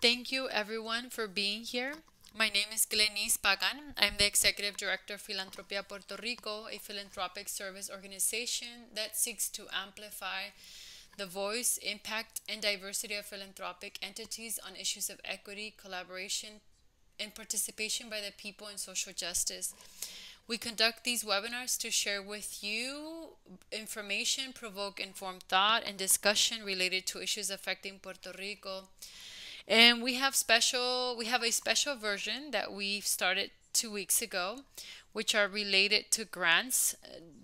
Thank you everyone for being here. My name is Glenise Pagan. I'm the Executive Director of Filantropia Puerto Rico, a philanthropic service organization that seeks to amplify the voice, impact, and diversity of philanthropic entities on issues of equity, collaboration, and participation by the people in social justice. We conduct these webinars to share with you information, provoke informed thought, and discussion related to issues affecting Puerto Rico. And we have a special version that we started 2 weeks ago, which are related to grants,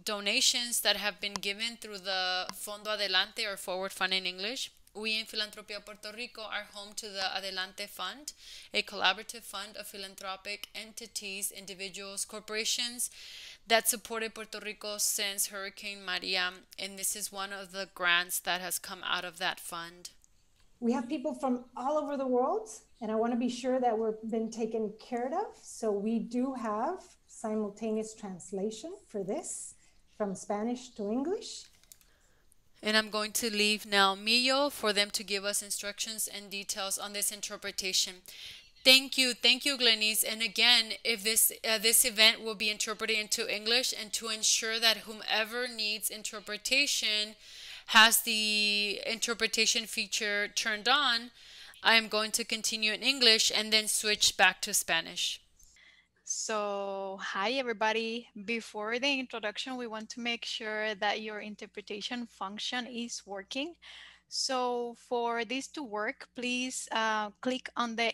donations that have been given through the Fondo Adelante or Forward Fund in English. We in Filantropia Puerto Rico are home to the Adelante Fund, a collaborative fund of philanthropic entities, individuals, corporations that supported Puerto Rico since Hurricane Maria, and this is one of the grants that has come out of that fund. We have people from all over the world, and I want to be sure that we're been taken care of. So we do have simultaneous translation for this from Spanish to English. And I'm going to leave now Millo for them to give us instructions and details on this interpretation. Thank you, Glenise. And again, if this event will be interpreted into English, and to ensure that whomever needs interpretation has the interpretation feature turned on, I am going to continue in English and then switch back to Spanish. So, hi everybody. Before the introduction, we want to make sure that your interpretation function is working. So for this to work, please click on the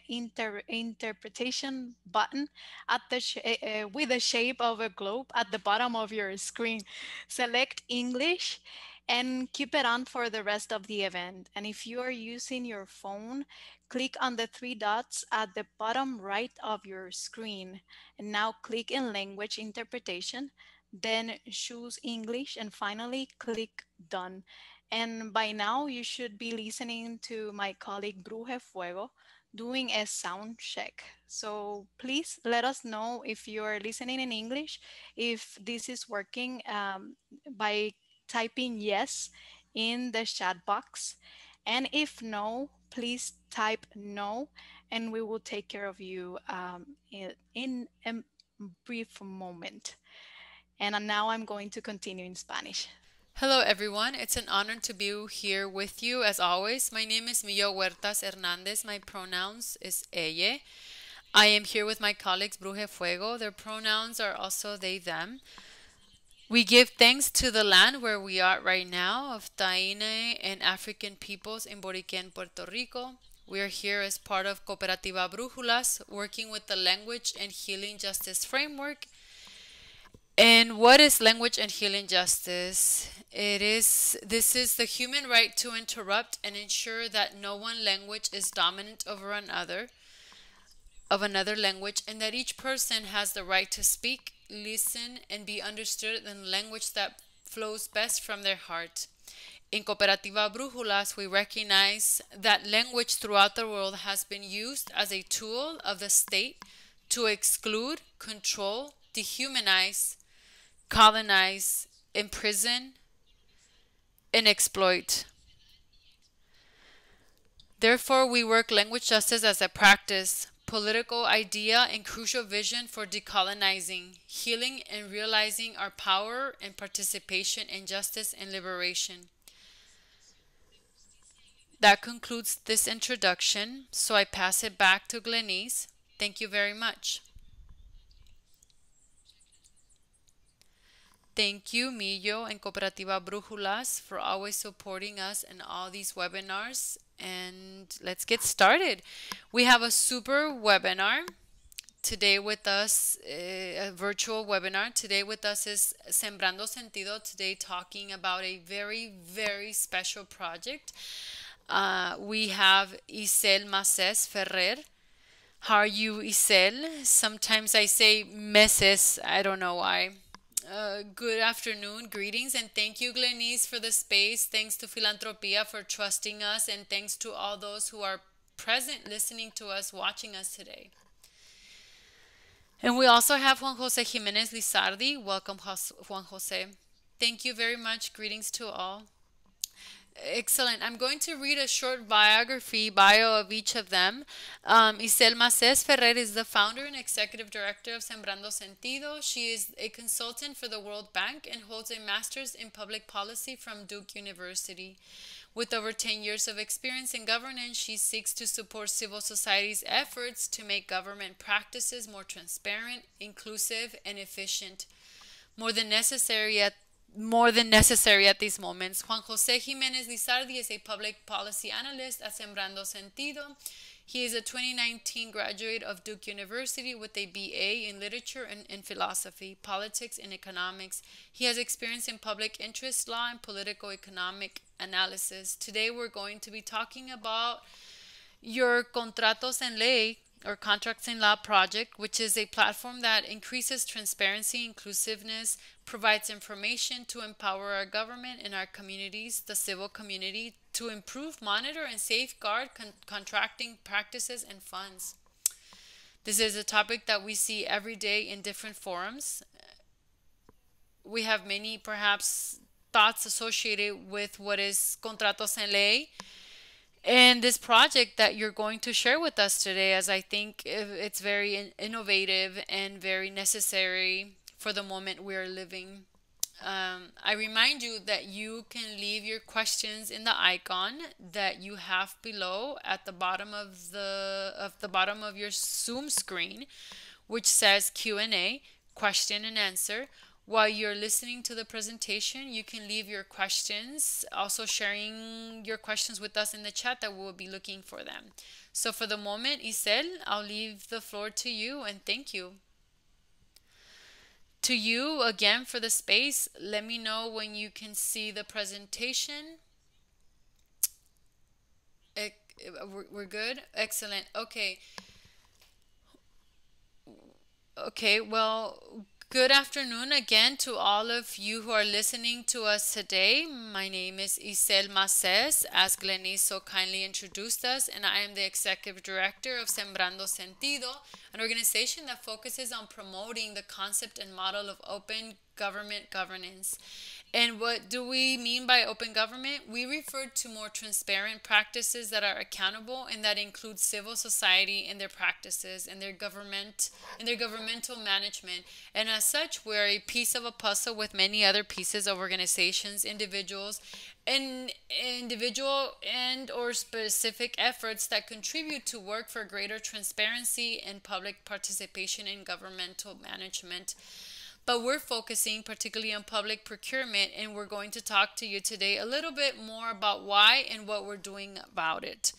interpretation button at the with the shape of a globe at the bottom of your screen. Select English and keep it on for the rest of the event. And if you are using your phone, click on the three dots at the bottom right of your screen. And now click in language interpretation, then choose English, and finally click done. And by now you should be listening to my colleague Bruje Fuego doing a sound check. So please let us know if you're listening in English, if this is working by typing yes in the chat box. And if no, please type no, and we will take care of you in a brief moment. And now I'm going to continue in Spanish. Hello everyone, it's an honor to be here with you as always. My name is Millo Huertas Hernandez. My pronouns is ella. I am here with my colleagues Bruje Fuego. Their pronouns are also they, them. We give thanks to the land where we are right now of Taíno and African peoples in Boriquén, Puerto Rico. We are here as part of Cooperativa Brújulas, working with the Language and Healing Justice Framework. And what is language and healing justice? This is the human right to interrupt and ensure that no one language is dominant over another language, and that each person has the right to speak, listen, and be understood in the language that flows best from their heart. In Cooperativa Brújulas, we recognize that language throughout the world has been used as a tool of the state to exclude, control, dehumanize, colonize, imprison, and exploit. Therefore, we work language justice as a practice, political idea, and crucial vision for decolonizing, healing, and realizing our power and participation in justice and liberation. That concludes this introduction, so I pass it back to Glenise. Thank you very much. Thank you, Millo and Cooperativa Brújulas, for always supporting us in all these webinars. And let's get started. We have a super webinar today with us, a virtual webinar. Today with us is Sembrando Sentido, today talking about a very, very special project. We have Issel M, Ferrer. How are you, Issel? Sometimes I say meses, I don't know why. Good afternoon, greetings, and thank you, Glenise, for the space. Thanks to Filantropia for trusting us, and thanks to all those who are present, listening to us, watching us today. And we also have Juan José Jiménez Lizardi. Welcome, Juan José. Thank you very much. Greetings to all. Excellent. I'm going to read a short bio of each of them. Issel M. Ferrer is the founder and executive director of Sembrando Sentido. She is a consultant for the World Bank and holds a master's in public policy from Duke University. With over 10 years of experience in governance, she seeks to support civil society's efforts to make government practices more transparent, inclusive, and efficient. More than necessary at these moments. Juan José Jiménez Lizardi is a public policy analyst at Sembrando Sentido. He is a 2019 graduate of Duke University with a BA in literature and in philosophy, politics, and economics. He has experience in public interest law and political economic analysis. Today we're going to be talking about your Contratos en Ley or Contracts in Law project, which is a platform that increases transparency, inclusiveness, provides information to empower our government and our communities, the civil community, to improve, monitor, and safeguard contracting practices and funds. This is a topic that we see every day in different forums. We have many, perhaps, thoughts associated with what is Contratos en Ley, and this project that you're going to share with us today, as I think it's very innovative and very necessary for the moment we are living. I remind you that you can leave your questions in the icon that you have below at the bottom of your Zoom screen, which says Q&A, question and answer. While you're listening to the presentation, you can leave your questions, also sharing your questions with us in the chat that we will be looking for them. So for the moment, Issel, I'll leave the floor to you and thank you. To you again for the space. Let me know when you can see the presentation. We're good? Excellent. Okay. Okay, well, good afternoon again to all of you who are listening to us today. My name is Issel M, as Glenise so kindly introduced us, and I am the Executive Director of Sembrando Sentido, an organization that focuses on promoting the concept and model of open government governance. And what do we mean by open government? We refer to more transparent practices that are accountable and that include civil society in their practices and their governmental management. And as such, we're a piece of a puzzle with many other pieces of organizations, individual and or specific efforts that contribute to work for greater transparency and public participation in governmental management. But we're focusing particularly on public procurement, and we're going to talk to you today a little bit more about why and what we're doing about it.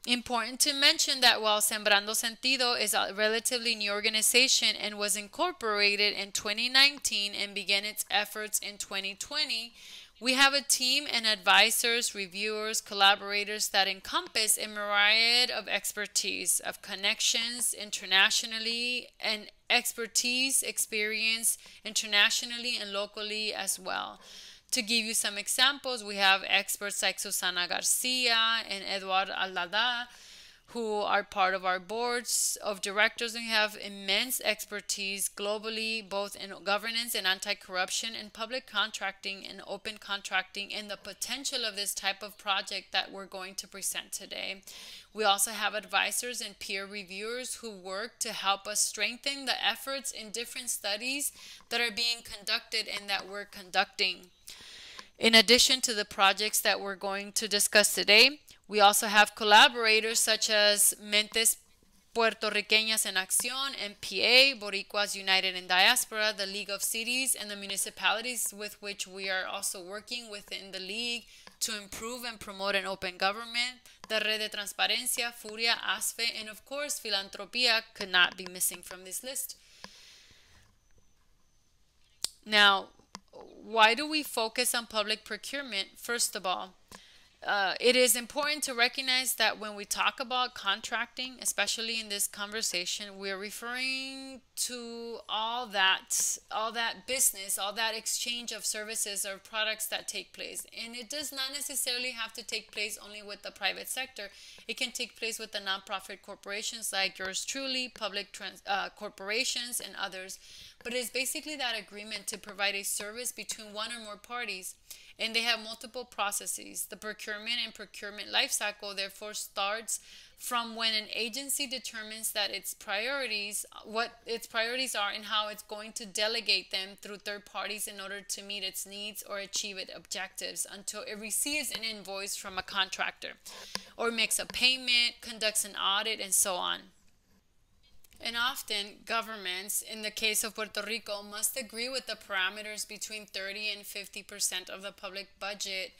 Important to mention that while Sembrando Sentido is a relatively new organization and was incorporated in 2019 and began its efforts in 2020, we have a team and advisors, reviewers, collaborators that encompass a myriad of expertise, of connections internationally, and experience internationally and locally as well. To give you some examples, we have experts like Susana Garcia and Eduardo Aldada, who are part of our boards of directors, and have immense expertise globally, both in governance and anti-corruption and public contracting and open contracting, and the potential of this type of project that we're going to present today. We also have advisors and peer reviewers who work to help us strengthen the efforts in different studies that are being conducted and that we're conducting. In addition to the projects that we're going to discuss today, we also have collaborators such as Mentes Puertorriqueñas en Acción, MPA, Boricuas United in Diaspora, the League of Cities, and the municipalities with which we are also working within the League to improve and promote an open government. The Red de Transparencia, Furia, ASFE, and of course, Filantropía could not be missing from this list. Now, why do we focus on public procurement? First of all, it is important to recognize that when we talk about contracting, especially in this conversation, we're referring to all that business, all that exchange of services or products that take place. And it does not necessarily have to take place only with the private sector. It can take place with the nonprofit corporations like yours truly, public corporations, and others. But it's basically that agreement to provide a service between one or more parties. and they have multiple processes. The procurement and procurement lifecycle therefore starts from when an agency determines that its priorities, what its priorities are, and how it's going to delegate them through third parties in order to meet its needs or achieve its objectives, until it receives an invoice from a contractor or makes a payment, conducts an audit, and so on. And often, governments, in the case of Puerto Rico, must agree with the parameters between 30 and 50% of the public budget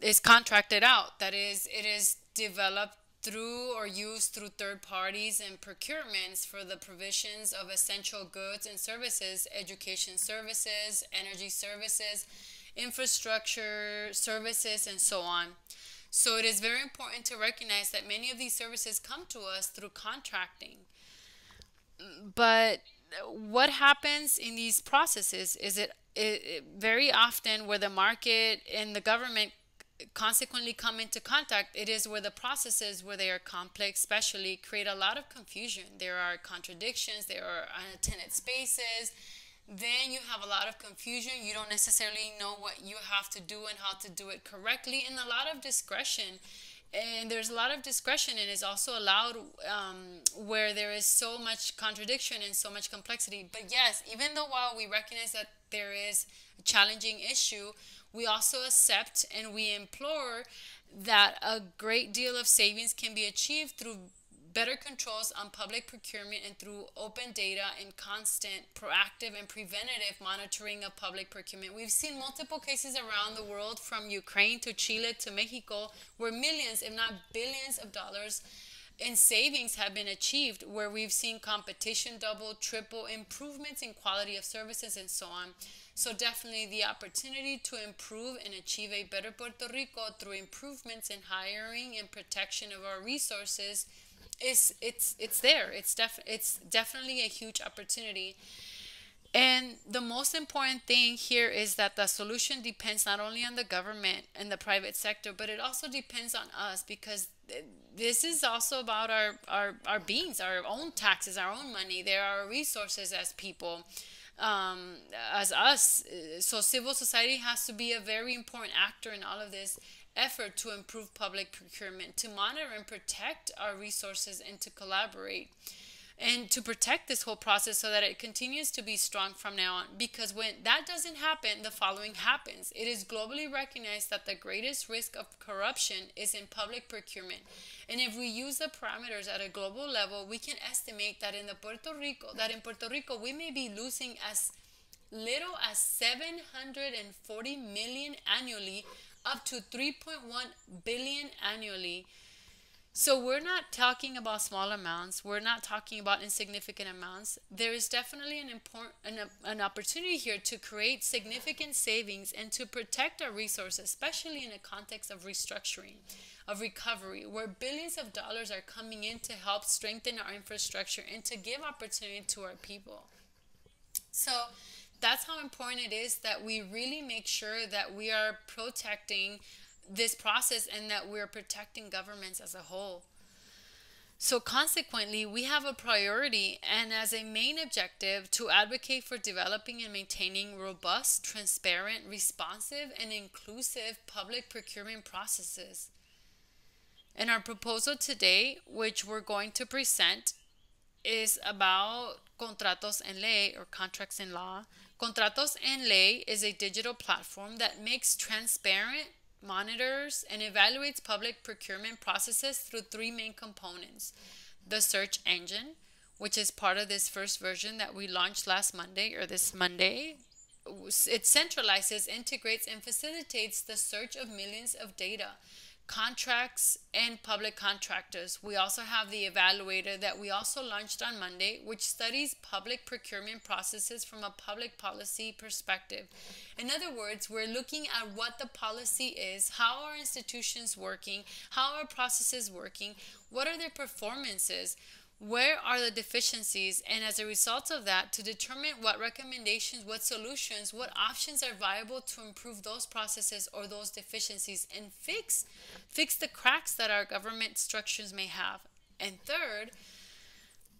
is contracted out. That is, it is developed through or used through third parties and procurements for the provisions of essential goods and services, education services, energy services, infrastructure services, and so on. So it is very important to recognize that many of these services come to us through contracting. But what happens in these processes is it very often where the market and the government consequently come into contact, it is where the processes, where they are complex, especially, create a lot of confusion. There are contradictions, there are unattended spaces. Then you have a lot of confusion. You don't necessarily know what you have to do and how to do it correctly, and a lot of discretion. And there's a lot of discretion, and is also allowed where there is so much contradiction and so much complexity. But yes, even though while we recognize that there is a challenging issue, we also accept and we implore that a great deal of savings can be achieved through better controls on public procurement and through open data and constant, proactive, and preventative monitoring of public procurement. We've seen multiple cases around the world, from Ukraine to Chile to Mexico, where millions, if not billions of dollars in savings have been achieved, where we've seen competition double, triple, improvements in quality of services, and so on. So definitely the opportunity to improve and achieve a better Puerto Rico through improvements in hiring and protection of our resources it's there. It's definitely a huge opportunity. And the most important thing here is that the solution depends not only on the government and the private sector, but it also depends on us, because this is also about our beings, our own taxes, our own money. There are resources as people, as us. So civil society has to be a very important actor in all of this effort to improve public procurement, to monitor and protect our resources, and to collaborate and to protect this whole process so that it continues to be strong from now on. Because when that doesn't happen, the following happens. It is globally recognized that the greatest risk of corruption is in public procurement. And if we use the parameters at a global level, we can estimate that in Puerto Rico we may be losing as little as 740 million annually, up to 3.1 billion annually. So we're not talking about small amounts. We're not talking about insignificant amounts. There is definitely an opportunity here to create significant savings and to protect our resources, especially in a context of restructuring, of recovery, where billions of dollars are coming in to help strengthen our infrastructure and to give opportunity to our people. So that's how important it is that we really make sure that we are protecting this process and that we're protecting governments as a whole. So consequently, we have a priority and as a main objective to advocate for developing and maintaining robust, transparent, responsive, and inclusive public procurement processes. And our proposal today, which we're going to present, is about Contratos en Ley, or contracts in law. Contratos en Ley is a digital platform that makes transparent, monitors, and evaluates public procurement processes through three main components. The search engine, which is part of this first version that we launched last Monday, or this Monday. It centralizes, integrates, and facilitates the search of millions of data, contracts, and public contractors. We also have the evaluator that we also launched on Monday, which studies public procurement processes from a public policy perspective. In other words, we're looking at what the policy is, how are institutions working, how are processes working, what are their performances, where are the deficiencies, and as a result of that, to determine what recommendations, what solutions, what options are viable to improve those processes or those deficiencies and fix the cracks that our government structures may have. And third,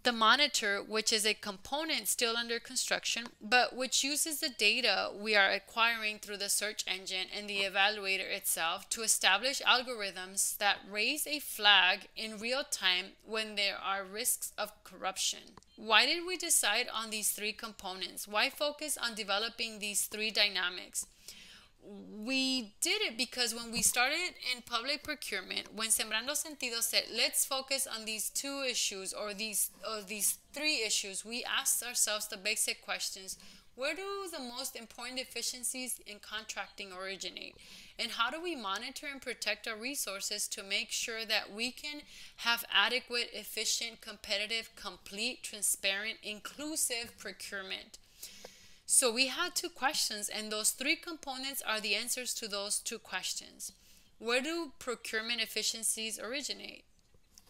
The monitor, which is a component still under construction, but which uses the data we are acquiring through the search engine and the evaluator itself to establish algorithms that raise a flag in real time when there are risks of corruption. Why did we decide on these three components? Why focus on developing these three dynamics? We did it because when we started in public procurement, when Sembrando Sentido said, let's focus on these two issues or these three issues, we asked ourselves the basic questions. Where do the most important deficiencies in contracting originate? And how do we monitor and protect our resources to make sure that we can have adequate, efficient, competitive, complete, transparent, inclusive procurement? So we had two questions, and those three components are the answers to those two questions. Where do procurement efficiencies originate?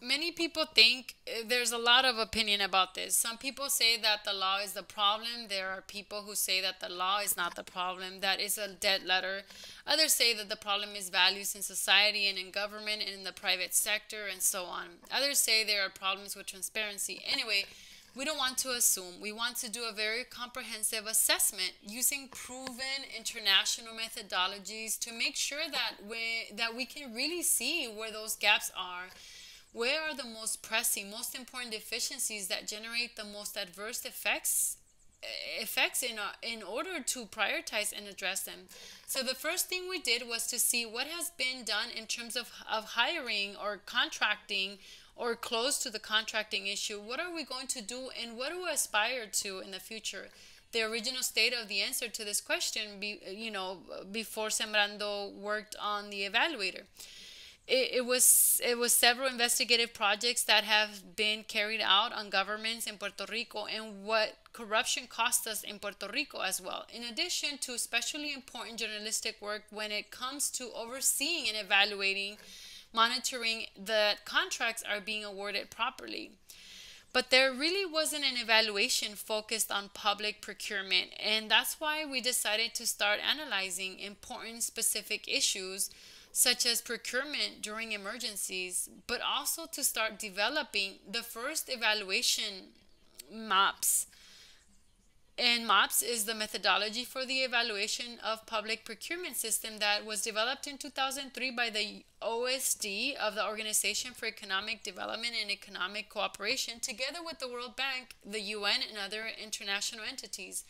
Many people think there's a lot of opinion about this. Some people say that the law is the problem. There are people who say that the law is not the problem, that is a dead letter. Others say that the problem is values in society and in government and in the private sector and so on. Others say there are problems with transparency. Anyway, we don't want to assume. We want to do a very comprehensive assessment using proven international methodologies to make sure that we can really see where those gaps are. Where are the most pressing, most important deficiencies that generate the most adverse effects in order to prioritize and address them? So the first thing we did was to see what has been done in terms of hiring or contracting or close to the contracting issue. What are we going to do and what do we aspire to in the future? The original state of the answer to this question, before Sembrando worked on the evaluator. It was several investigative projects that have been carried out on governments in Puerto Rico and what corruption cost us in Puerto Rico as well, in addition to especially important journalistic work when it comes to overseeing and evaluating, monitoring that contracts are being awarded properly. But there really wasn't an evaluation focused on public procurement, and that's why we decided to start analyzing important specific issues such as procurement during emergencies, but also to start developing the first evaluation maps. And MOPS is the methodology for the evaluation of public procurement system that was developed in 2003 by the OSD of the Organization for Economic Development and Economic Cooperation, together with the World Bank, the UN, and other international entities.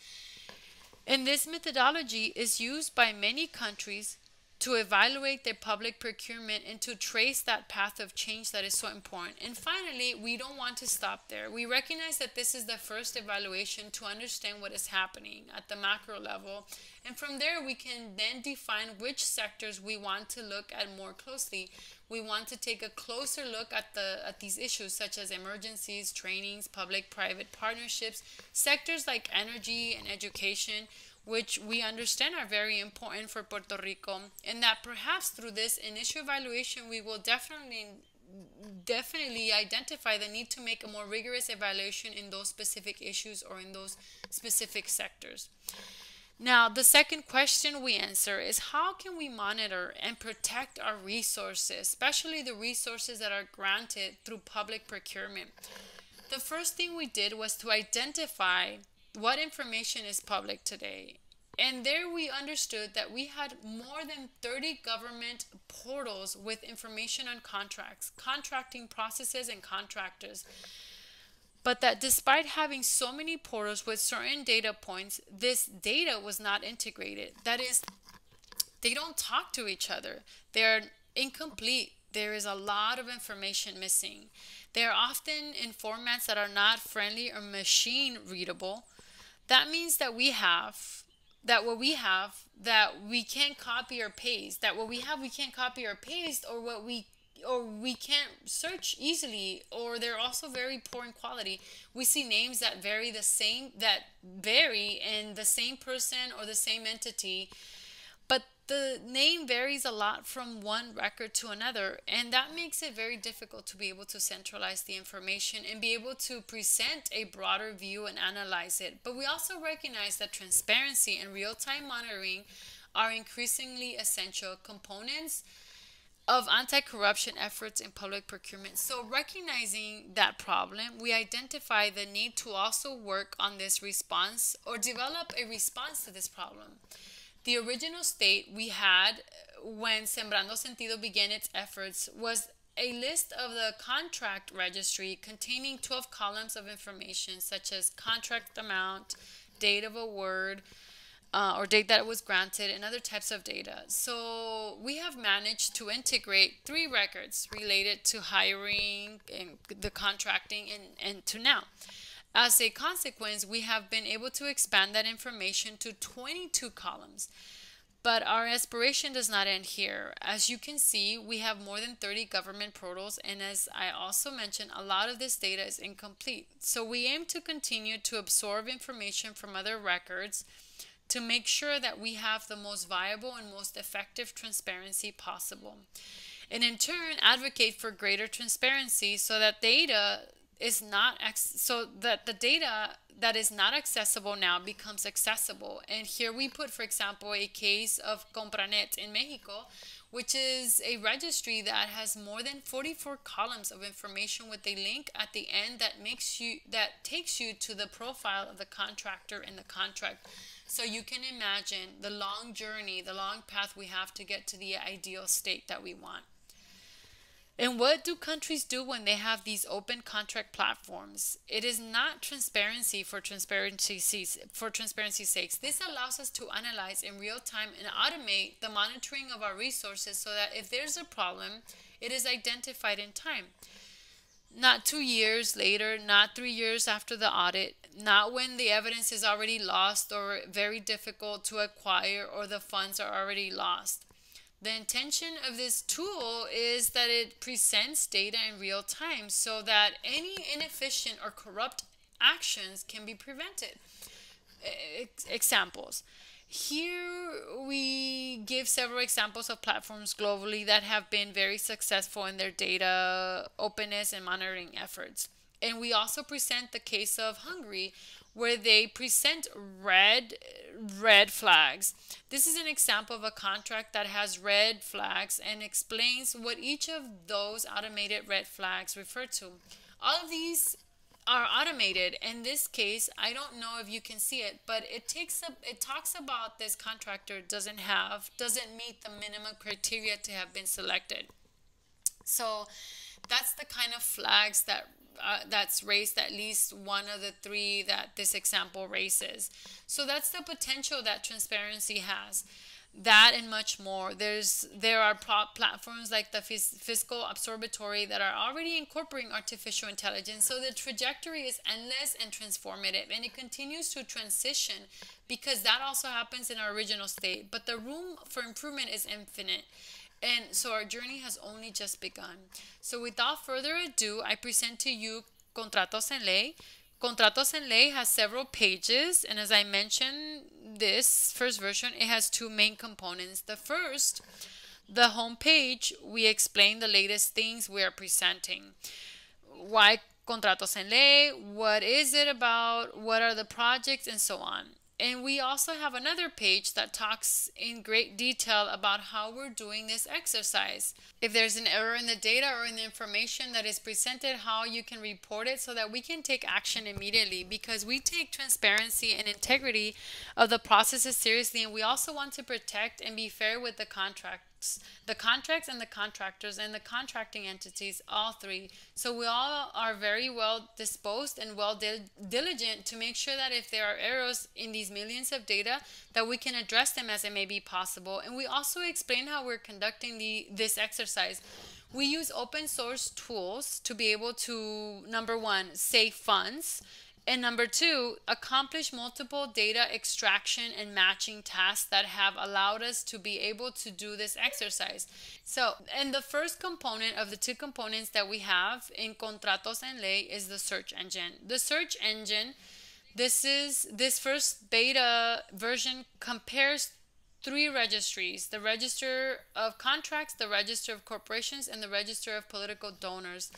And this methodology is used by many countries to evaluate their public procurement and to trace that path of change that is so important. And finally, we don't want to stop there. We recognize that this is the first evaluation to understand what is happening at the macro level. And from there, we can then define which sectors we want to look at more closely. We want to take a closer look at these issues such as emergencies, trainings, public-private partnerships, sectors like energy and education, which we understand are very important for Puerto Rico, and that perhaps through this initial evaluation we will definitely identify the need to make a more rigorous evaluation in those specific issues or in those specific sectors. Now, the second question we answer is how can we monitor and protect our resources, especially the resources that are granted through public procurement? The first thing we did was to identify what information is public today. And there we understood that we had more than 30 government portals with information on contracts, contracting processes, and contractors. But that despite having so many portals with certain data points, this data was not integrated. That is, they don't talk to each other. They're incomplete. There is a lot of information missing. They are often in formats that are not friendly or machine readable. That means that we can't copy or paste, we can't copy or paste, or we can't search easily, or they're also very poor in quality. We see names that vary in the same person or the same entity, but the name varies a lot from one record to another, and that makes it very difficult to be able to centralize the information and be able to present a broader view and analyze it. But we also recognize that transparency and real-time monitoring are increasingly essential components of anti-corruption efforts in public procurement. So recognizing that problem, we identify the need to also work on this response or develop a response to this problem. The original state we had when Sembrando Sentido began its efforts was a list of the contract registry containing 12 columns of information such as contract amount, date of award, or date that it was granted, and other types of data. So we have managed to integrate 3 records related to hiring and the contracting and to now. As a consequence, we have been able to expand that information to 22 columns. But our aspiration does not end here. As you can see, we have more than 30 government portals, and as I also mentioned, a lot of this data is incomplete. So we aim to continue to absorb information from other records to make sure that we have the most viable and most effective transparency possible. And in turn, advocate for greater transparency so that the data that is not accessible now becomes accessible. And here we put, for example, a case of Contratot in Mexico, which is a registry that has more than 44 columns of information with a link at the end that takes you to the profile of the contractor in the contract. So you can imagine the long journey, the long path we have to get to the ideal state that we want. And what do countries do when they have these open contract platforms? It is not transparency for transparency's sakes. This allows us to analyze in real time and automate the monitoring of our resources so that if there's a problem, it is identified in time. Not 2 years later, not 3 years after the audit, not when the evidence is already lost or very difficult to acquire or the funds are already lost. The intention of this tool is that it presents data in real time so that any inefficient or corrupt actions can be prevented. Examples. Here we give several examples of platforms globally that have been very successful in their data openness and monitoring efforts. And we also present the case of Hungary, where they present red flags. This is an example of a contract that has red flags and explains what each of those automated red flags refer to. All of these are automated. In this case, I don't know if you can see it, but it talks about this contractor doesn't meet the minimum criteria to have been selected. So that's the kind of flags that's raised, at least one of the 3 that this example raises. So that's the potential that transparency has. That and much more. There are platforms like the Fiscal Observatory that are already incorporating artificial intelligence. So the trajectory is endless and transformative, and it continues to transition because that also happens in our original state. But the room for improvement is infinite. And so our journey has only just begun. So without further ado, I present to you Contratos en Ley. Contratos en Ley has several pages, and as I mentioned, this first version, it has 2 main components. The first, the home page, we explain the latest things we are presenting. Why Contratos en Ley? What is it about? What are the projects? And so on. And we also have another page that talks in great detail about how we're doing this exercise. If there's an error in the data or in the information that is presented, how you can report it so that we can take action immediately, because we take transparency and integrity of the processes seriously, and we also want to protect and be fair with the contracts and the contractors and the contracting entities, all 3. So we all are very well disposed and well diligent to make sure that if there are errors in these millions of data, that we can address them as it may be possible. And we also explain how we're conducting this exercise. We use open source tools to be able to, number 1, save funds, and number 2, accomplish multiple data extraction and matching tasks that have allowed us to be able to do this exercise. So, and the first component of the 2 components that we have in Contratos en Ley is the search engine. The search engine, this first beta version compares 3 registries: the Register of Contracts, the Register of Corporations, and the Register of Political Donors.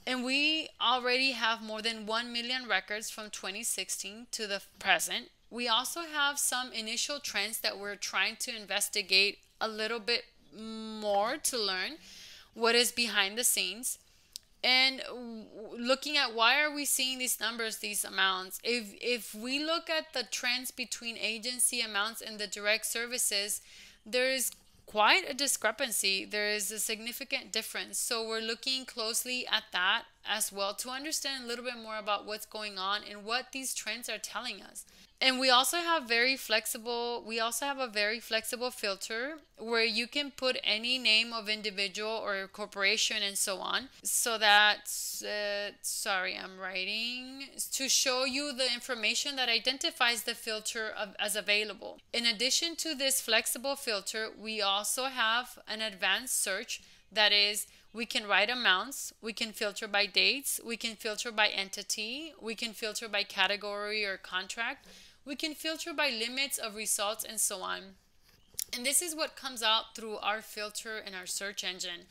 And we already have more than 1 million records from 2016 to the present. We also have some initial trends that we're trying to investigate a little bit more to learn what is behind the scenes and looking at why are we seeing these numbers, these amounts. If we look at the trends between agency amounts and the direct services, there is quite a discrepancy. There is a significant difference. So we're looking closely at that as well to understand a little bit more about what's going on and what these trends are telling us. And we also have a very flexible filter where you can put any name of individual or corporation and so on. So that, sorry, I'm writing, to show you the information that identifies the filter as available. In addition to this flexible filter, we also have an advanced search. That is, we can write amounts, we can filter by dates, we can filter by entity, we can filter by category or contract, we can filter by limits of results and so on. And this is what comes out through our filter and our search engine.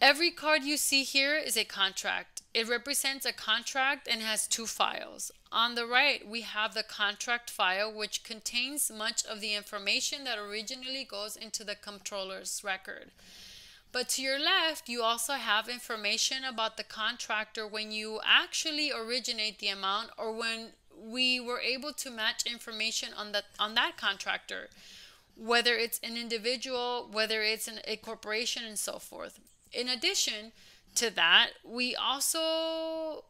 Every card you see here is a contract. It represents a contract and has two files. On the right, we have the contract file, which contains much of the information that originally goes into the controller's record. But to your left, you also have information about the contractor when you actually originate the amount or when we were able to match information on that contractor, whether it's an individual, whether it's a corporation, and so forth. In addition to that, we're also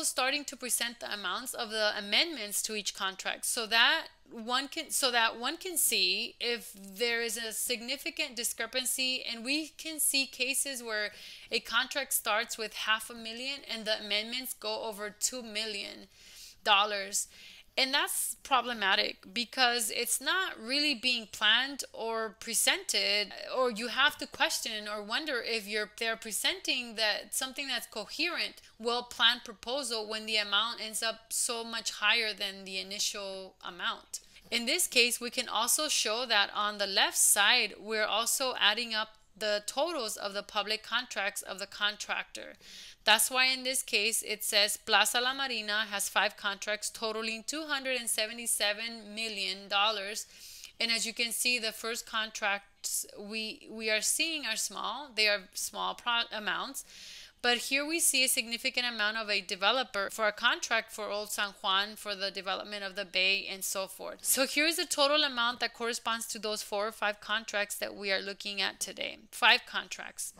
starting to present the amounts of the amendments to each contract so that one can see if there is a significant discrepancy, and we can see cases where a contract starts with $500,000 and the amendments go over $2 million. And that's problematic because it's not really being planned or presented, or you have to question or wonder if they're presenting that something that's coherent, well-planned proposal when the amount ends up so much higher than the initial amount. In this case, we can also show that on the left side, we're also adding up the totals of the public contracts of the contractor. That's why in this case it says Plaza La Marina has 5 contracts totaling $277 million. And as you can see, the first contracts we are seeing are small. They are small amounts. But here we see a significant amount of a developer for a contract for Old San Juan for the development of the bay and so forth. So here's the total amount that corresponds to those 4 or 5 contracts that we are looking at today. 5 contracts.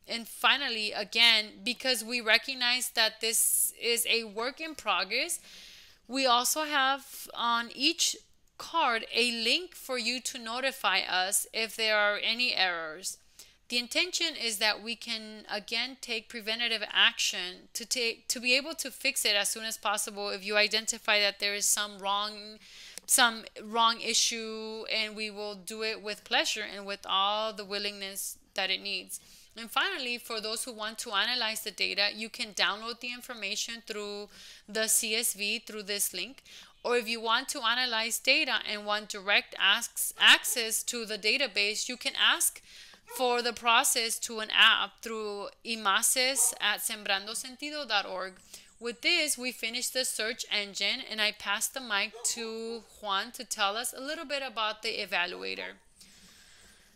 And finally, again, because we recognize that this is a work in progress, we also have on each card a link for you to notify us if there are any errors. The intention is that we can again take preventative action to be able to fix it as soon as possible if you identify that there is some wrong issue, and we will do it with pleasure and with all the willingness that it needs. And finally, for those who want to analyze the data, you can download the information through the CSV through this link. Or if you want to analyze data and want direct access to the database, you can ask for the process to an app through imaces at sembrandosentido.org. With this, we finish the search engine, and I pass the mic to Juan to tell us a little bit about the evaluator.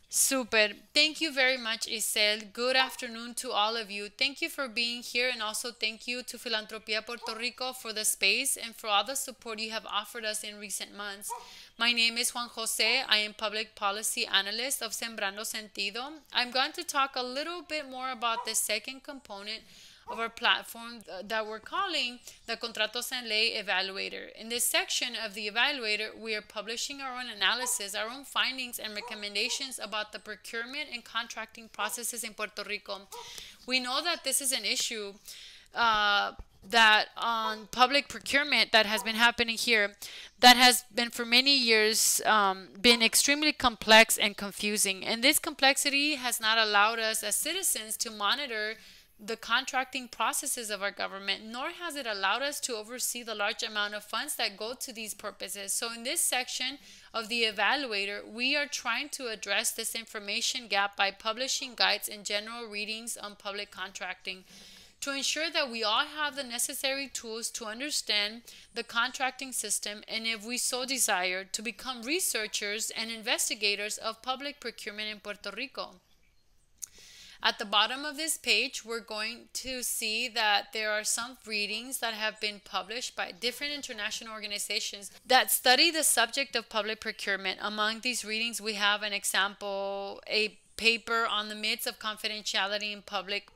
Super. Thank you very much, Issel. Good afternoon to all of you. Thank you for being here, and also thank you to Filantropía Puerto Rico for the space and for all the support you have offered us in recent months. My name is Juan José. I am Public Policy Analyst of Sembrando Sentido. I'm going to talk a little bit more about the second component of our platform that we're calling the Contratos and Ley Evaluator. In this section of the evaluator, we are publishing our own analysis, our own findings and recommendations about the procurement and contracting processes in Puerto Rico. We know that this is an issue that on public procurement that has been happening here, that has been for many years been extremely complex and confusing. And this complexity has not allowed us as citizens to monitor the contracting processes of our government, nor has it allowed us to oversee the large amount of funds that go to these purposes. So in this section of the evaluator, we are trying to address this information gap by publishing guides and general readings on public contracting to ensure that we all have the necessary tools to understand the contracting system and, if we so desire, to become researchers and investigators of public procurement in Puerto Rico. At the bottom of this page, we're going to see that there are some readings that have been published by different international organizations that study the subject of public procurement. Among these readings, we have an example, a paper on the myths of confidentiality in public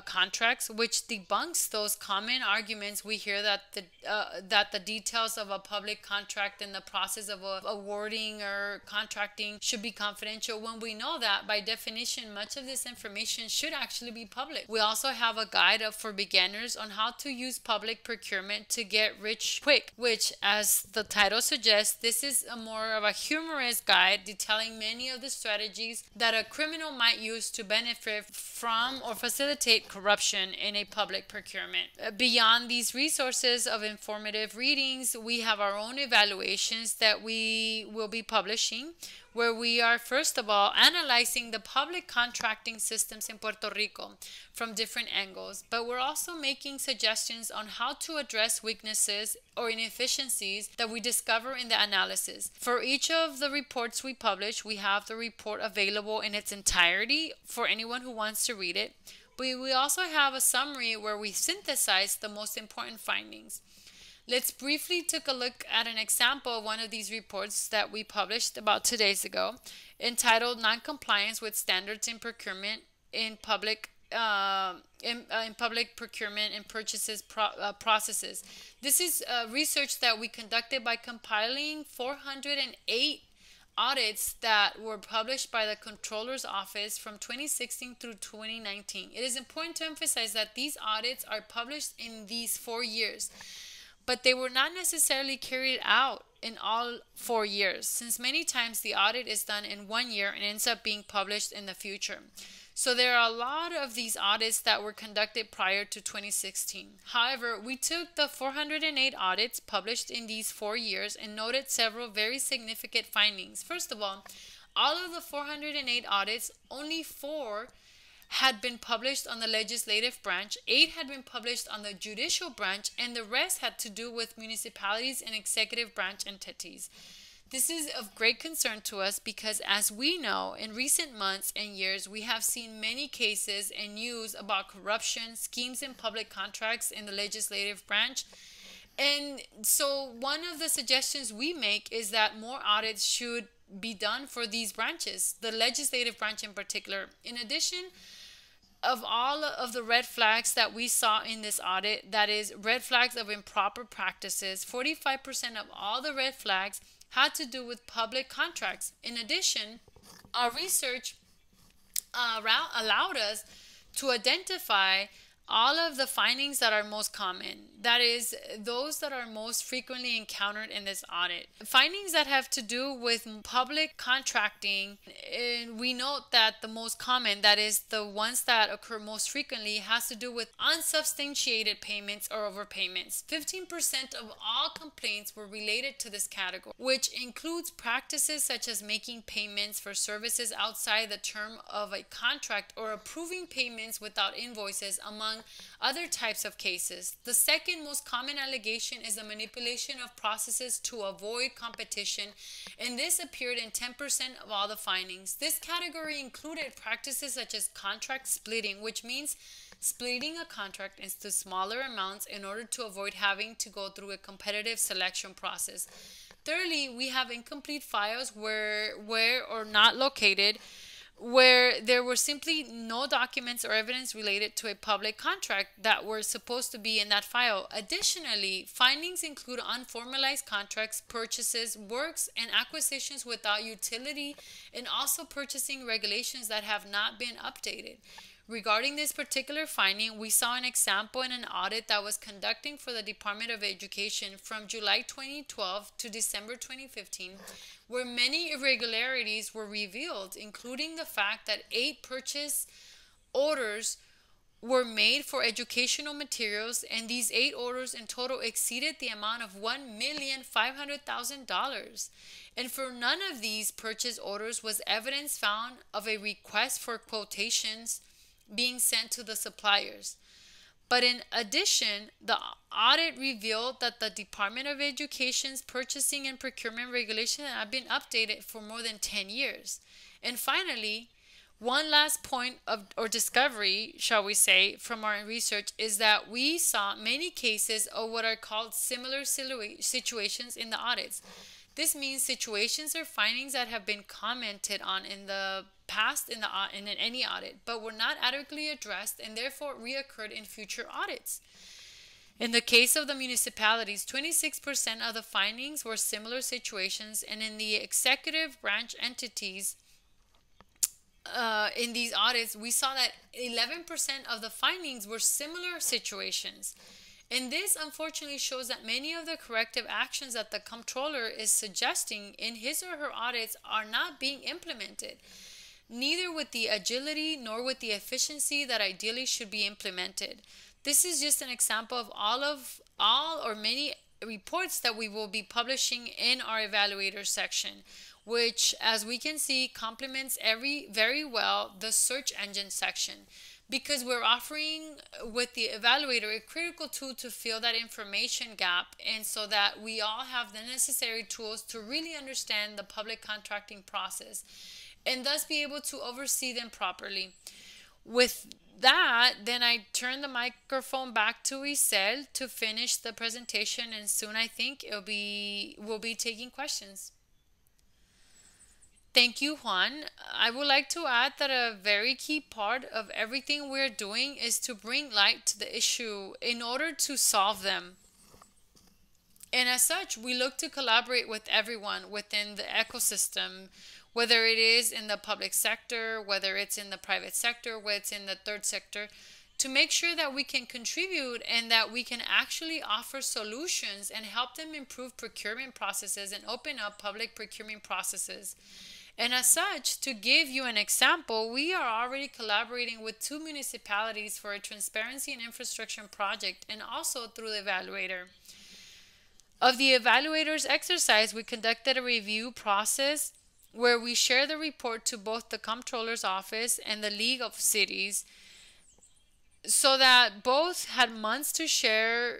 contracts, which debunks those common arguments we hear that the details of a public contract and the process of awarding or contracting should be confidential, when we know that by definition much of this information should actually be public. We also have a guide for beginners on how to use public procurement to get rich quick, which, as the title suggests, this is a more of a humorous guide detailing many of the strategies that a criminal might use to benefit from or facilitate corruption in a public procurement. Beyond these resources of informative readings, we have our own evaluations that we will be publishing, where we are first of all analyzing the public contracting systems in Puerto Rico from different angles, but we're also making suggestions on how to address weaknesses or inefficiencies that we discover in the analysis. For each of the reports we publish, we have the report available in its entirety for anyone who wants to read it, but we also have a summary where we synthesize the most important findings. Let's briefly take a look at an example of one of these reports that we published about 2 days ago, entitled "Non-Compliance with Standards in Procurement in Public Procurement and Purchases Processes." This is research that we conducted by compiling 408 audits that were published by the Controller's Office from 2016 through 2019. It is important to emphasize that these audits are published in these 4 years, but they were not necessarily carried out in all 4 years, since many times the audit is done in 1 year and ends up being published in the future. So there are a lot of these audits that were conducted prior to 2016. However, we took the 408 audits published in these 4 years and noted several very significant findings. First of all of the 408 audits, only 4 had been published on the legislative branch, 8 had been published on the judicial branch, and the rest had to do with municipalities and executive branch entities. This is of great concern to us because, as we know, in recent months and years, we have seen many cases and news about corruption, schemes in public contracts in the legislative branch. And so one of the suggestions we make is that more audits should be done for these branches, the legislative branch in particular. In addition, of all of the red flags that we saw in this audit, that is, red flags of improper practices, 45% of all the red flags had to do with public contracts. In addition, our research allowed us to identify all of the findings that are most common, that is, those that are most frequently encountered in this audit. Findings that have to do with public contracting, and we note that the most common, that is, the ones that occur most frequently, has to do with unsubstantiated payments or overpayments. 15% of all complaints were related to this category, which includes practices such as making payments for services outside the term of a contract or approving payments without invoices, among other types of cases. The second most common allegation is the manipulation of processes to avoid competition, and this appeared in 10% of all the findings. This category included practices such as contract splitting, which means splitting a contract into smaller amounts in order to avoid having to go through a competitive selection process. Thirdly, we have incomplete files where or not located, where there were simply no documents or evidence related to a public contract that were supposed to be in that file. Additionally, findings include unformalized contracts, purchases, works, and acquisitions without utility, and also purchasing regulations that have not been updated. Regarding this particular finding, we saw an example in an audit that was conducting for the Department of Education from July 2012 to December 2015, where many irregularities were revealed, including the fact that 8 purchase orders were made for educational materials, and these 8 orders in total exceeded the amount of $1,500,000. And for none of these purchase orders was evidence found of a request for quotations being sent to the suppliers. But in addition, the audit revealed that the Department of Education's purchasing and procurement regulations have been updated for more than 10 years. And finally, one last point of or discovery, shall we say, from our research is that we saw many cases of what are called similar situations in the audits. This means situations or findings that have been commented on in the past in any audit, but were not adequately addressed and therefore reoccurred in future audits. In the case of the municipalities, 26% of the findings were similar situations, and in the executive branch entities, in these audits, we saw that 11% of the findings were similar situations. And this unfortunately shows that many of the corrective actions that the comptroller is suggesting in his or her audits are not being implemented, neither with the agility nor with the efficiency that ideally should be implemented. This is just an example of all or many reports that we will be publishing in our evaluator section, which, as we can see, complements very well the search engine section, because we're offering with the evaluator a critical tool to fill that information gap, and so that we all have the necessary tools to really understand the public contracting process and thus be able to oversee them properly. With that, then I turn the microphone back to Issel to finish the presentation, and soon I think we'll be taking questions. Thank you, Juan. I would like to add that a very key part of everything we're doing is to bring light to the issue in order to solve them. And as such, we look to collaborate with everyone within the ecosystem, whether it is in the public sector, whether it's in the private sector, whether it's in the third sector, to make sure that we can contribute and that we can actually offer solutions and help them improve procurement processes and open up public procurement processes. And as such, to give you an example, we are already collaborating with 2 municipalities for a transparency and infrastructure project, and also through the evaluator. Of the evaluator's exercise, we conducted a review process where we share the report to both the Comptroller's Office and the League of Cities, so that both had months to share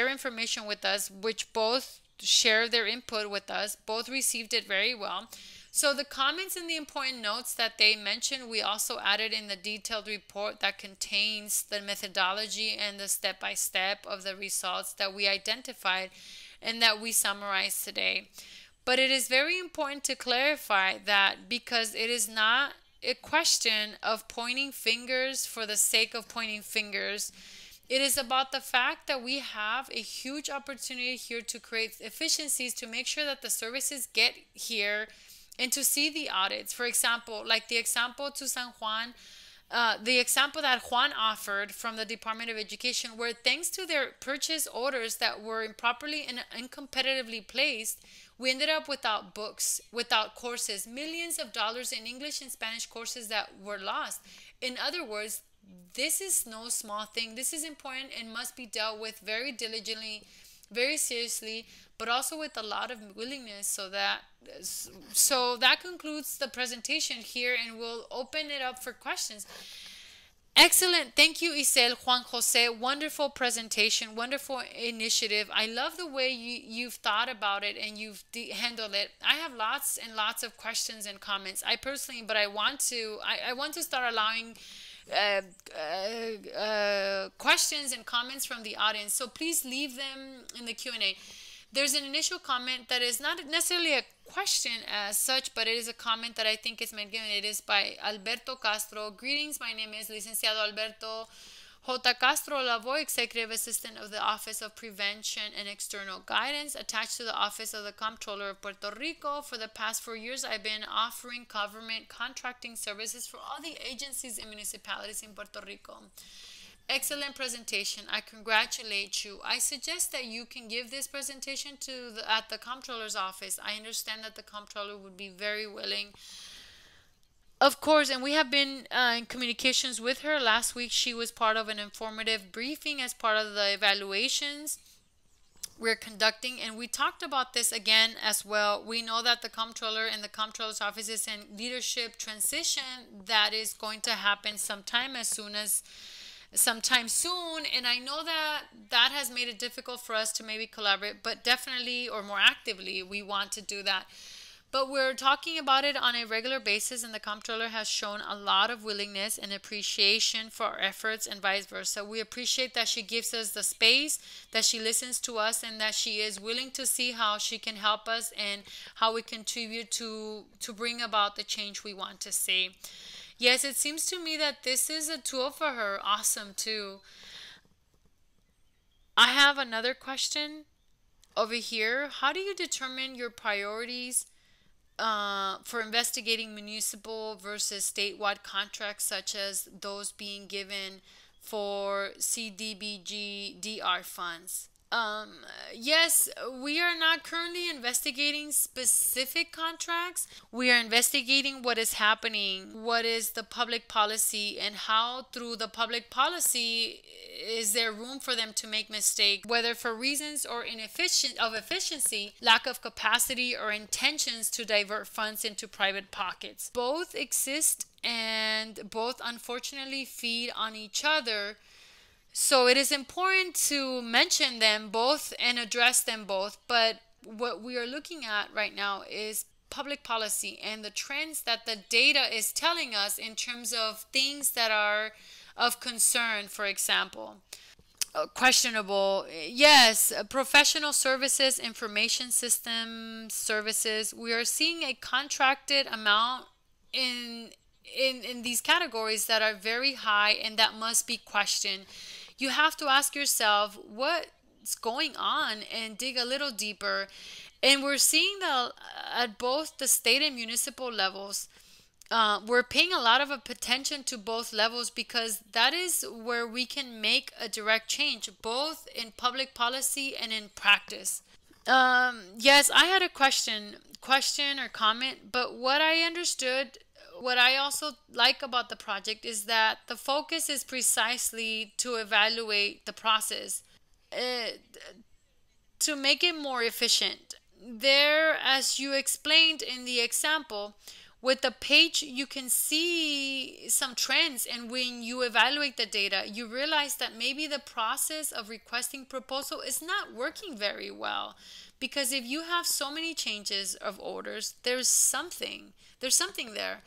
information with us, which both share their input with us. Both received it very well. So the comments and the important notes that they mentioned, we also added in the detailed report that contains the methodology and the step-by-step of the results that we identified and that we summarized today. But it is very important to clarify that, because it is not a question of pointing fingers for the sake of pointing fingers. It is about the fact that we have a huge opportunity here to create efficiencies, to make sure that the services get here and to see the audits. For example, like the example to San Juan, the example that Juan offered from the Department of Education, where thanks to their purchase orders that were improperly and uncompetitively placed, we ended up without books, without courses, millions of dollars in English and Spanish courses that were lost. In other words, this is no small thing. This is important and must be dealt with very diligently, very seriously, but also with a lot of willingness. So that concludes the presentation here, and we'll open it up for questions. Excellent. Thank you, Issel, Juan, José. Wonderful presentation, wonderful initiative. I love the way you've thought about it and you've handled it. I have lots and lots of questions and comments. I want to start allowing questions and comments from the audience. So please leave them in the Q&A. There's an initial comment that is not necessarily a question as such, but it is a comment that I think is meant given. It is by Alberto Castro. Greetings, my name is Licenciado Alberto J. Castro Lavoy, Executive Assistant of the Office of Prevention and External Guidance, attached to the Office of the Comptroller of Puerto Rico. For the past 4 years, I've been offering government contracting services for all the agencies and municipalities in Puerto Rico. Excellent presentation. I congratulate you. I suggest that you can give this presentation at the Comptroller's office. I understand that the Comptroller would be very willing. Of course, and we have been in communications with her. Last week, she was part of an informative briefing as part of the evaluations. we're conducting, and we talked about this again as well. We know that the comptroller and the comptroller's office is in leadership transition that is going to happen sometime soon, and I know that that has made it difficult for us to maybe collaborate, but definitely, or more actively, we want to do that. But we're talking about it on a regular basis, and the comptroller has shown a lot of willingness and appreciation for our efforts, and vice versa. We appreciate that she gives us the space, that she listens to us, and that she is willing to see how she can help us and how we contribute to bring about the change we want to see. Yes, it seems to me that this is a tool for her. Awesome, too. I have another question over here. How do you determine your priorities for investigating municipal versus statewide contracts, such as those being given for CDBG-DR funds? Yes, we are not currently investigating specific contracts. We are investigating what is happening, what is the public policy, and how through the public policy is there room for them to make mistakes, whether for reasons or efficiency, lack of capacity, or intentions to divert funds into private pockets. Both exist and both unfortunately feed on each other. So it is important to mention them both and address them both. But what we are looking at right now is public policy and the trends that the data is telling us in terms of things that are of concern, for example. Questionable. Yes, professional services, information system services. We are seeing a contracted amount in these categories that are very high and that must be questioned. You have to ask yourself what's going on and dig a little deeper. And we're seeing that at both the state and municipal levels. We're paying a lot of attention to both levels because that is where we can make a direct change, both in public policy and in practice. Yes, I had a question or comment, but what I understood, what I also like about the project is that the focus is precisely to evaluate the process, to make it more efficient. There, as you explained in the example, with the page, you can see some trends, and when you evaluate the data, you realize that maybe the process of requesting proposal is not working very well. Because if you have so many changes of orders, there's something there.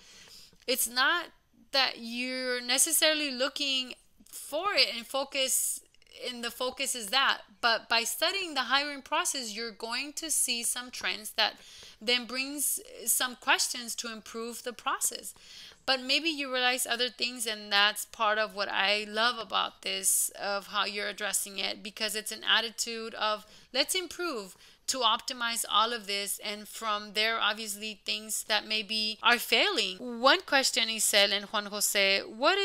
It's not that you're necessarily looking for it and the focus is that. But by studying the hiring process, you're going to see some trends that then brings some questions to improve the process. But maybe you realize other things, and that's part of what I love about this, of how you're addressing it, because it's an attitude of let's improve to optimize all of this, and from there, obviously, things that maybe are failing. One question, Issel and Juan Jose, what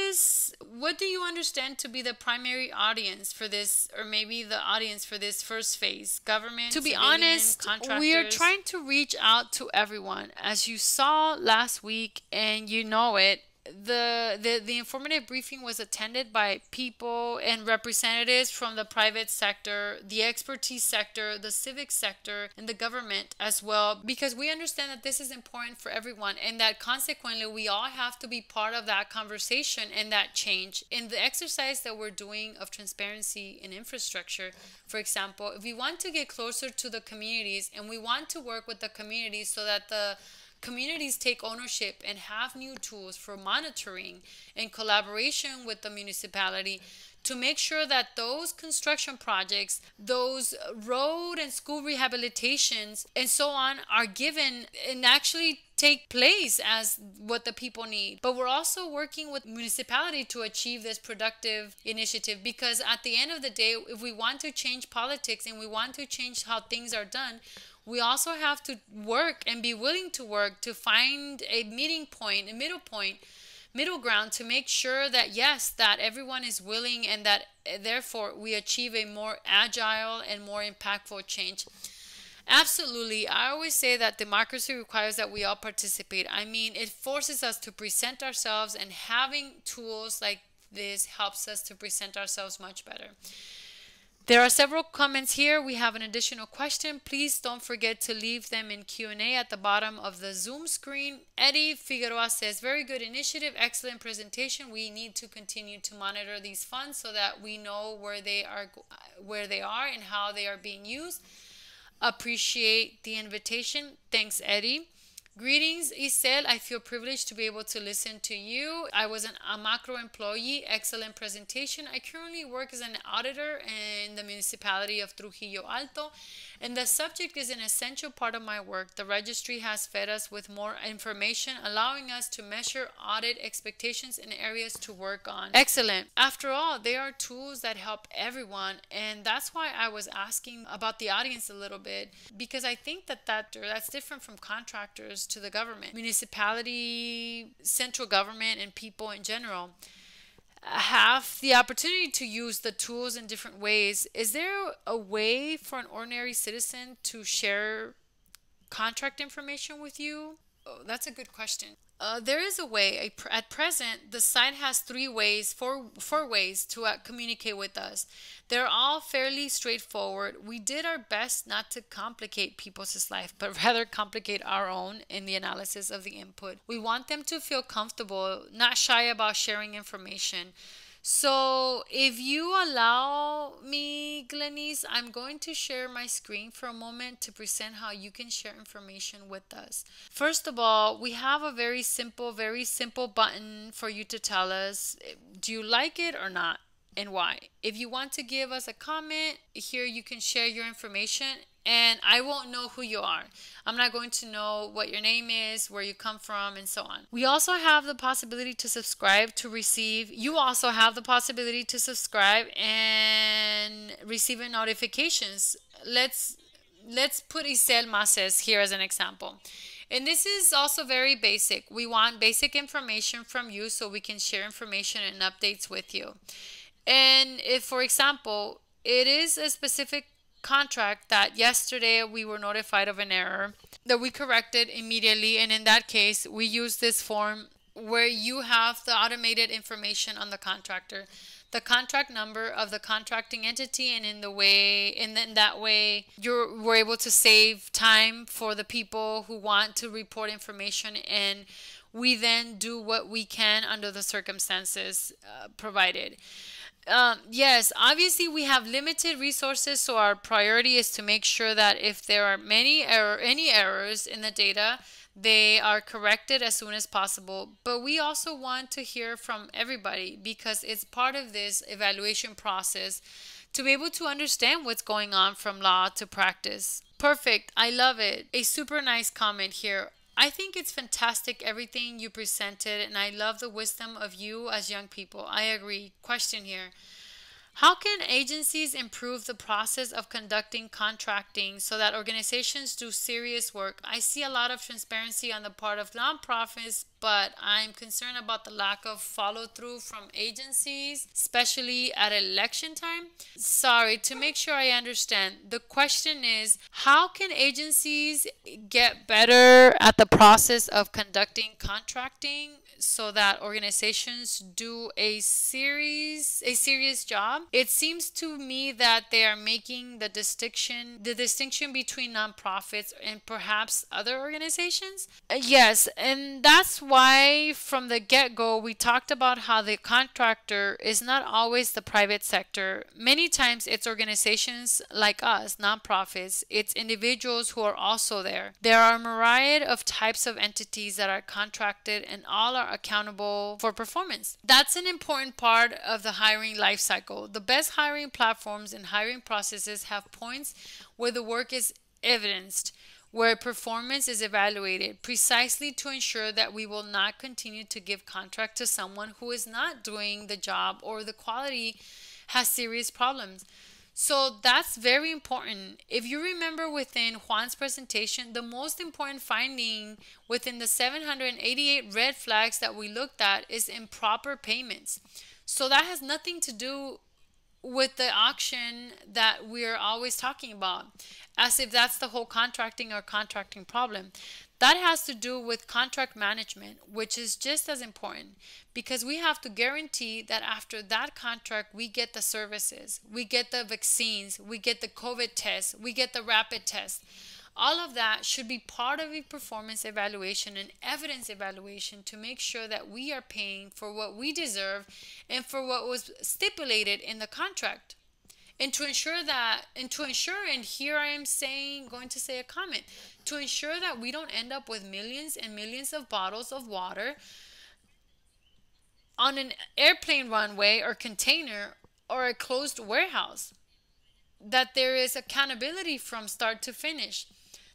do you understand to be the primary audience for this, or maybe the audience for this first phase? Government, to be honest, we are trying to reach out to everyone. As you saw last week, and you know it, the informative briefing was attended by people and representatives from the private sector, the expertise sector, the civic sector, and the government as well, because we understand that this is important for everyone, and that consequently we all have to be part of that conversation and that change. In the exercise that we're doing of transparency in infrastructure, for example, if we want to get closer to the communities and we want to work with the communities so that the communities take ownership and have new tools for monitoring in collaboration with the municipality to make sure that those construction projects, those road and school rehabilitations and so on are given and actually take place as what the people need. But we're also working with municipality to achieve this productive initiative, because at the end of the day, if we want to change politics and we want to change how things are done, we also have to work and be willing to work to find a meeting point, a middle ground, to make sure that yes, that everyone is willing, and that therefore we achieve a more agile and more impactful change. Absolutely. I always say that democracy requires that we all participate. I mean, it forces us to present ourselves, and having tools like this helps us to present ourselves much better. There are several comments here. We have an additional question. Please don't forget to leave them in Q&A at the bottom of the Zoom screen. Eddie Figueroa says, very good initiative, excellent presentation. We need to continue to monitor these funds so that we know where they are and how they are being used. Appreciate the invitation. Thanks, Eddie. Greetings, Issel. I feel privileged to be able to listen to you. I was a macro employee. Excellent presentation. I currently work as an auditor in the municipality of Trujillo Alto, and the subject is an essential part of my work. The registry has fed us with more information, allowing us to measure audit expectations and areas to work on. Excellent. After all, they are tools that help everyone, and that's why I was asking about the audience a little bit, because I think that's different from contractors to the government. Municipality, central government, and people in general have the opportunity to use the tools in different ways. Is there a way for an ordinary citizen to share contract information with you? Oh, that's a good question. There is a way. At present, the site has four ways to communicate with us. They're all fairly straightforward. We did our best not to complicate people's life, but rather complicate our own in the analysis of the input. We want them to feel comfortable, not shy about sharing information. So if you allow me, Glenise, I'm going to share my screen for a moment to present how you can share information with us. First of all, we have a very simple button for you to tell us, do you like it or not, and why? If you want to give us a comment, here you can share your information, and I won't know who you are. I'm not going to know what your name is, where you come from, and so on. We also have the possibility to subscribe to receive. You also have the possibility to subscribe and receive notifications. Let's put Issel M here as an example. And this is also very basic. We want basic information from you so we can share information and updates with you. And if, for example, it is a specific contract that yesterday we were notified of an error that we corrected immediately, and in that case we use this form where you have the automated information on the contractor, the contract number of the contracting entity, and in that way we're able to save time for the people who want to report information, and we then do what we can under the circumstances provided. Yes, obviously we have limited resources, so our priority is to make sure that if there are any errors in the data, they are corrected as soon as possible. But we also want to hear from everybody because it's part of this evaluation process to be able to understand what's going on from law to practice. Perfect. I love it. A super nice comment here. I think it's fantastic everything you presented, and I love the wisdom of you as young people. I agree. Question here. How can agencies improve the process of conducting contracting so that organizations do serious work? I see a lot of transparency on the part of nonprofits, but I'm concerned about the lack of follow-through from agencies, especially at election time. Sorry, to make sure I understand, the question is, how can agencies get better at the process of conducting contracting so that organizations do a serious job? It seems to me that they are making the distinction between nonprofits and perhaps other organizations. Yes, and that's why from the get-go we talked about how the contractor is not always the private sector. Many times it's organizations like us, nonprofits. It's individuals who are also there. There are a myriad of types of entities that are contracted, and all are accountable for performance. That's an important part of the hiring life cycle. The best hiring platforms and hiring processes have points where the work is evidenced, where performance is evaluated, precisely to ensure that we will not continue to give contract to someone who is not doing the job or the quality has serious problems. So that's very important. If you remember within Juan's presentation, the most important finding within the 788 red flags that we looked at is improper payments. So that has nothing to do with the auction that we're always talking about, as if that's the whole contracting or contracting problem. That has to do with contract management, which is just as important because we have to guarantee that after that contract, we get the services, we get the vaccines, we get the COVID test, we get the rapid test. All of that should be part of a performance evaluation and evidence evaluation to make sure that we are paying for what we deserve and for what was stipulated in the contract. And to ensure, and here I am going to say a comment, to ensure that we don't end up with millions and millions of bottles of water on an airplane runway or container or a closed warehouse, that there is accountability from start to finish.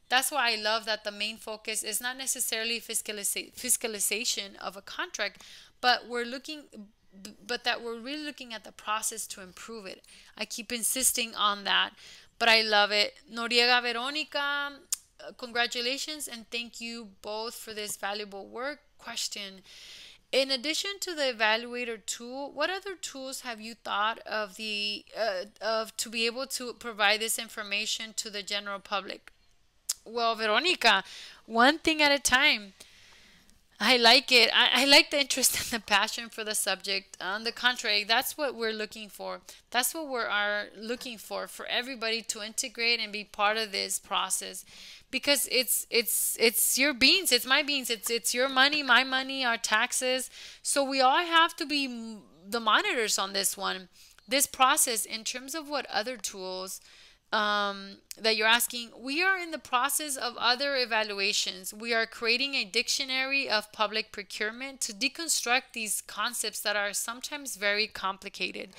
That's why I love that the main focus is not necessarily fiscalization of a contract, but that we're really looking at the process to improve it. I keep insisting on that, but I love it. Noriega Veronica, congratulations and thank you both for this valuable work. Question: in addition to the evaluator tool, what other tools have you thought of to be able to provide this information to the general public? Well, Veronica, one thing at a time. I like it. I like the interest and the passion for the subject. On the contrary, that's what we're looking for. That's what we're looking for everybody to integrate and be part of this process. Because it's your beans, it's my beans, it's your money, my money, our taxes. So we all have to be the monitors on this one. This process, in terms of what other tools that you're asking, we are in the process of other evaluations. We are creating a dictionary of public procurement to deconstruct these concepts that are sometimes very complicated,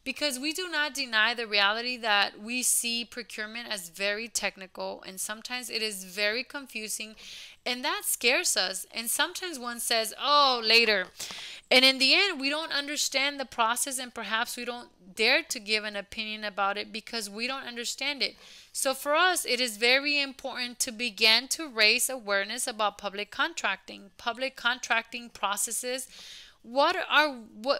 because we do not deny the reality that we see procurement as very technical and sometimes it is very confusing, and that scares us. And sometimes one says, oh, later. And in the end, we don't understand the process, and perhaps we don't dare to give an opinion about it because we don't understand it. So for us, it is very important to begin to raise awareness about public contracting processes. What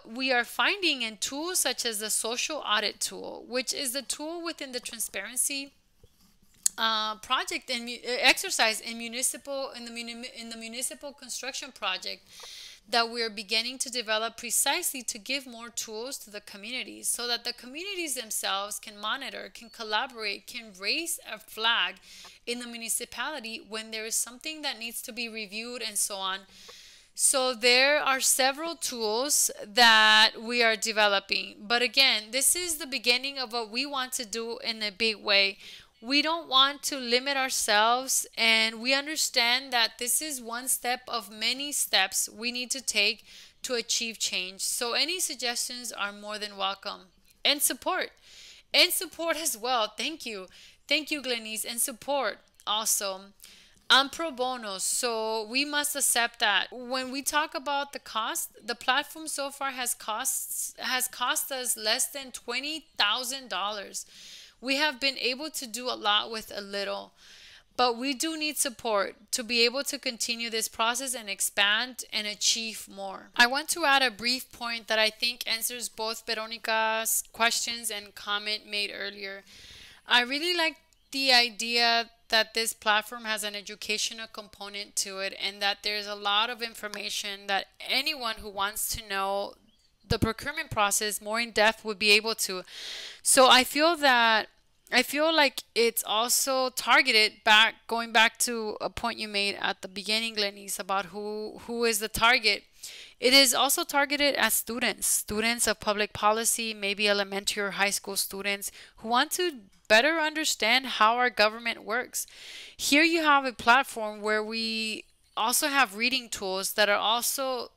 we are finding in tools such as the social audit tool, which is the tool within the transparency project and exercise in the municipal construction project, that we're beginning to develop precisely to give more tools to the communities so that the communities themselves can monitor, can collaborate, can raise a flag in the municipality when there is something that needs to be reviewed and so on. So there are several tools that we are developing. But again, this is the beginning of what we want to do in a big way. We don't want to limit ourselves, and we understand that this is one step of many steps we need to take to achieve change. So any suggestions are more than welcome. And support as well. Thank you, Glenise. And support also. Pro bono, so we must accept that. When we talk about the cost, the platform so far has cost us less than $20,000. We have been able to do a lot with a little, but we do need support to be able to continue this process and expand and achieve more. I want to add a brief point that I think answers both Veronica's questions and comment made earlier. I really like the idea that this platform has an educational component to it, and that there's a lot of information that anyone who wants to know the procurement process more in depth would be able to. So I feel like it's also targeted going back to a point you made at the beginning, Glenise, about who is the target. It is also targeted at students of public policy, maybe elementary or high school students who want to better understand how our government works. Here you have a platform where we also have reading tools that also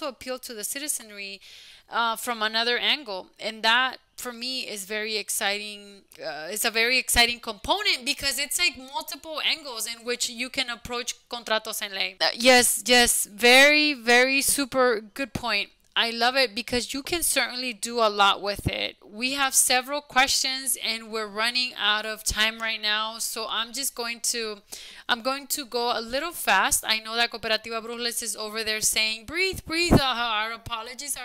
appeal to the citizenry from another angle, and that for me is very exciting. It's a very exciting component because it's like multiple angles in which you can approach contratos en ley. Yes, very, very super good point. I love it because you can certainly do a lot with it. We have several questions and we're running out of time right now. So I'm going to go a little fast. I know that Cooperativa Brujas is over there saying, breathe. Our apologies.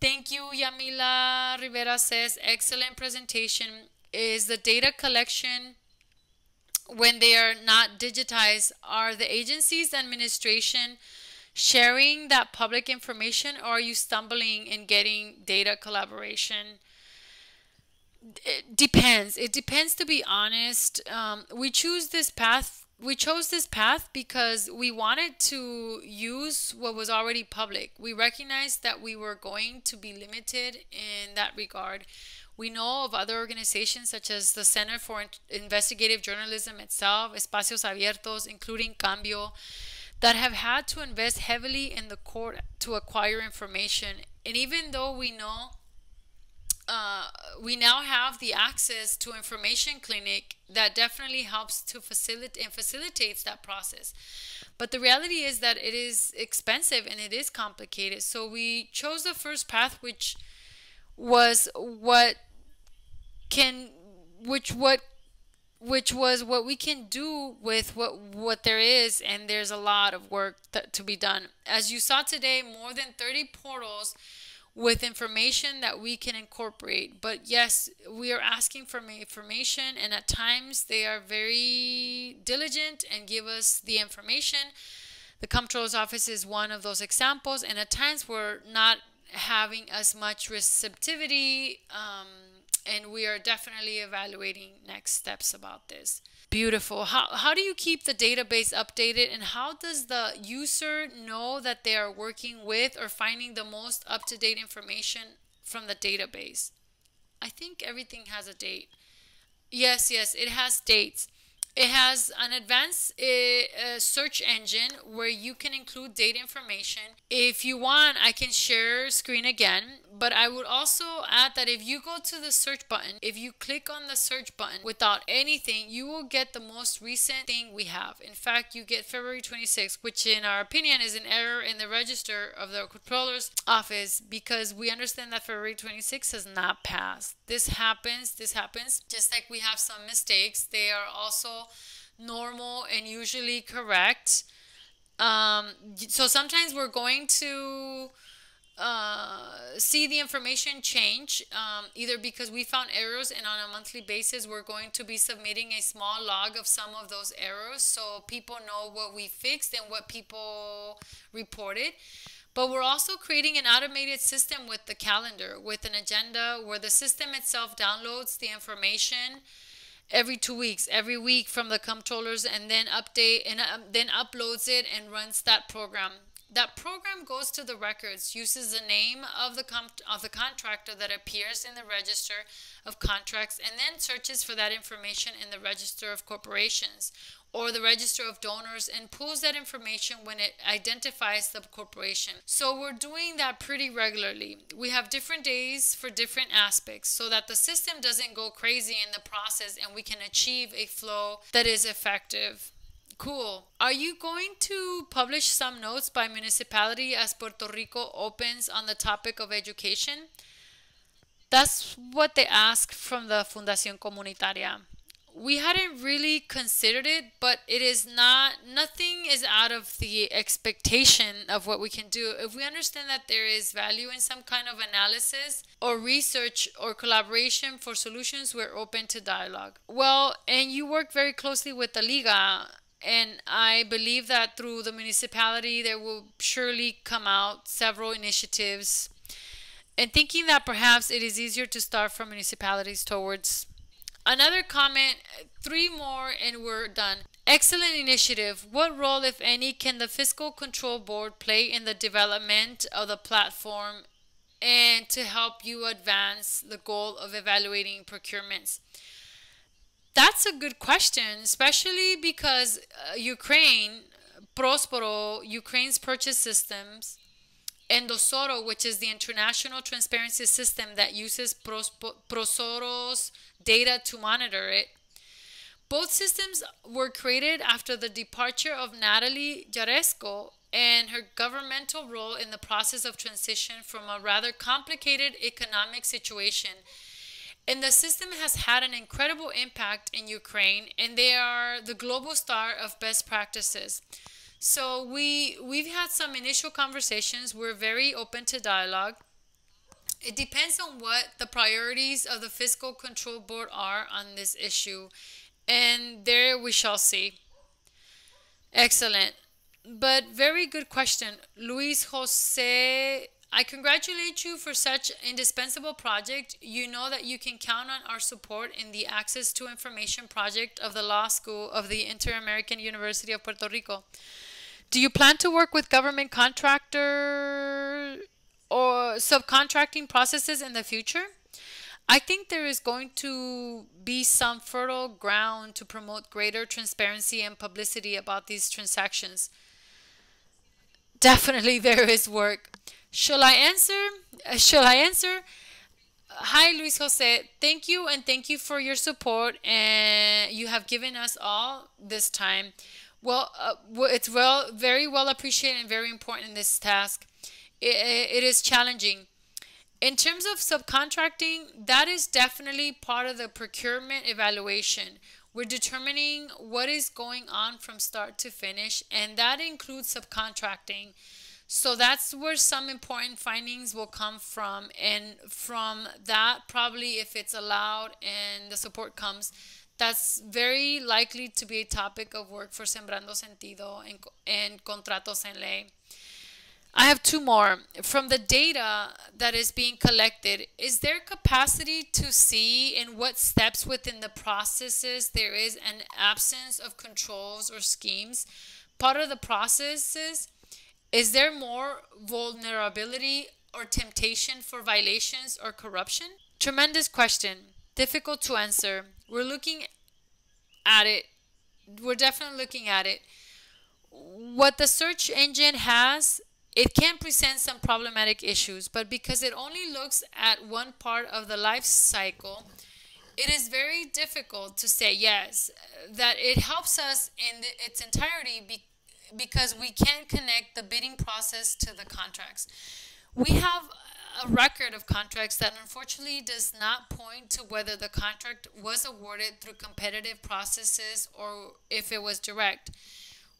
Thank you. Yamila Rivera says, excellent presentation. Is the data collection when they are not digitized, are the agencies, the administration sharing that public information, or are you stumbling in getting data collaboration? It depends. It depends, to be honest. We chose this path because we wanted to use what was already public. We recognized that we were going to be limited in that regard. We know of other organizations such as the Center for Investigative Journalism itself, Espacios Abiertos, including Cambio, that have had to invest heavily in the court to acquire information. And even though we know we now have the access to information clinic, that definitely helps to facilitate and facilitates that process. But the reality is that it is expensive and it is complicated. So we chose the first path, which was what we can do with what there is, and there's a lot of work to be done. As you saw today, more than 30 portals with information that we can incorporate. But yes, we are asking for information, and at times they are very diligent and give us the information. The Comptroller's Office is one of those examples, and at times we're not having as much receptivity, and we are definitely evaluating next steps about this. Beautiful. How do you keep the database updated, and how does the user know that they are working with or finding the most up-to-date information from the database? I think everything has a date. Yes, it has dates. It has an advanced search engine where you can include date information. If you want, I can share screen again, but I would also add that if you go to the search button, if you click on the search button without anything, you will get the most recent thing we have. In fact, you get February 26th, which in our opinion is an error in the register of the Controller's Office, because we understand that February 26th has not passed. This happens, just like we have some mistakes. They are also normal and usually correct. So sometimes we're going to see the information change, either because we found errors, and on a monthly basis we're going to be submitting a small log of some of those errors so people know what we fixed and what people reported. But we're also creating an automated system with the calendar, with an agenda where the system itself downloads the information every 2 weeks, every week from the comptrollers, and then then uploads it and runs that program. That program goes to the records, uses the name of the contractor that appears in the register of contracts, and then searches for that information in the register of corporations or the register of donors, and pulls that information when it identifies the corporation. So we're doing that pretty regularly. We have different days for different aspects so that the system doesn't go crazy in the process and we can achieve a flow that is effective. Cool. Are you going to publish some notes by municipality as Puerto Rico opens on the topic of education? That's what they ask from the Fundación Comunitaria. We hadn't really considered it, but it is nothing is out of the expectation of what we can do. If we understand that there is value in some kind of analysis or research or collaboration for solutions, we're open to dialogue. Well, and you work very closely with the Liga, and I believe that through the municipality there will surely come out several initiatives, and thinking that perhaps it is easier to start from municipalities towards. Another comment, 3 more and we're done. Excellent initiative. What role, if any, can the Fiscal Control Board play in the development of the platform and to help you advance the goal of evaluating procurements? That's a good question, especially because Ukraine, Prospero, Ukraine's purchase systems, and Dosoro, which is the international transparency system that uses Prosoro's data to monitor it. Both systems were created after the departure of Natalie Jaresko and her governmental role in the process of transition from a rather complicated economic situation. And the system has had an incredible impact in Ukraine, and they are the global star of best practices. So we've had some initial conversations. We're very open to dialogue. It depends on what the priorities of the Fiscal Control Board are on this issue. and there we shall see. Excellent. But very good question. Luis Jose, I congratulate you for such indispensable project. You know that you can count on our support in the Access to Information project of the Law School of the Inter-American University of Puerto Rico. Do you plan to work with government contractor or subcontracting processes in the future? I think there is going to be some fertile ground to promote greater transparency and publicity about these transactions. Definitely there is work. Shall I answer? Shall I answer? Hi, Luis Jose. Thank you, and thank you for your support and you have given us all this time. Well, it's very well appreciated and very important in this task. It is challenging. In terms of subcontracting, that is definitely part of the procurement evaluation. We're determining what is going on from start to finish, and that includes subcontracting. So that's where some important findings will come from. And from that, probably if it's allowed and the support comes, that's very likely to be a topic of work for Sembrando Sentido and Contratos en Ley. I have two more. From the data that is being collected, is there capacity to see in what steps within the processes there is an absence of controls or schemes? Part of the processes, is there more vulnerability or temptation for violations or corruption? Tremendous question. Difficult to answer. We're looking at it. We're definitely looking at it. What the search engine has, it can present some problematic issues, but because it only looks at one part of the life cycle, it is very difficult to say yes, that it helps us in its entirety because we can connect the bidding process to the contracts. We have a record of contracts that unfortunately does not point to whether the contract was awarded through competitive processes or if it was direct,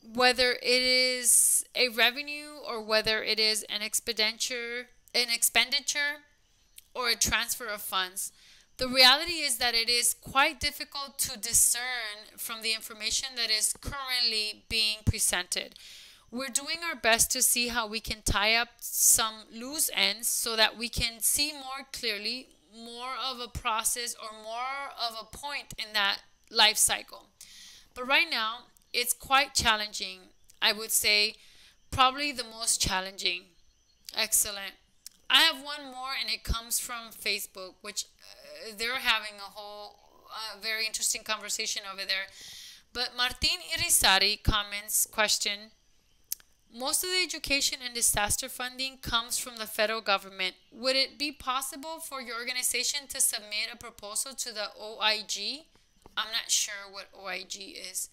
whether it is a revenue or whether it is an expenditure or a transfer of funds. The reality is that it is quite difficult to discern from the information that is currently being presented. We're doing our best to see how we can tie up some loose ends so that we can see more clearly more of a process or more of a point in that life cycle. But right now, it's quite challenging. I would say probably the most challenging. Excellent. I have one more, and it comes from Facebook, which they're having a whole very interesting conversation over there. But Martin Irizarry comments, question, most of the education and disaster funding comes from the federal government. Would it be possible for your organization to submit a proposal to the OIG? I'm not sure what OIG is.